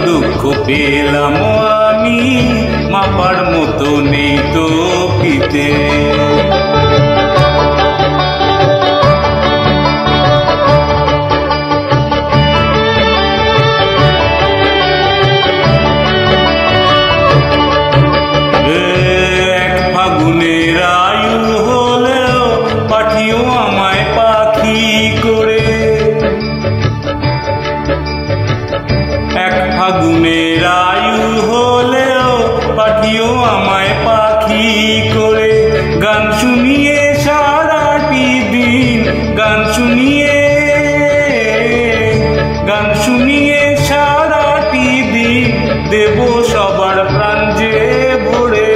দুঃখ পেলাম আমি মাপার মতো নেই তো পিতে। এক ফাগুনের আয়ু হলেও পাঠিও আমায় পাখি করে, এক ফাগুনের আয়ু হলেও পাঠিও আমায় পাখি করে। গান শুনিয়ে সারাটি দিন, গান শুনিয়ে সারাটি দিন দেব সবার প্রাণ যে ভরে।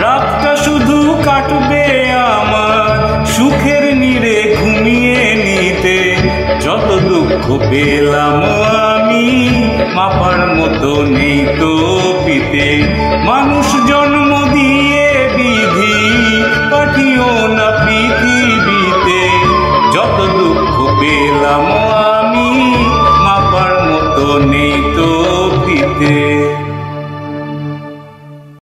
রাতটা শুধু কাটবে আমার সুখের নীড়ে ঘুমিয়ে নিতে। যত দুঃখ পেলাম আমি মাপার মতো নেই তো পিতে। মানুষ জন্ম দিয়ে বিধি পাঠিও না পৃথিবীতে। যত দুঃখ পেলাম আমি মাপার মতো নেই তো পিতে।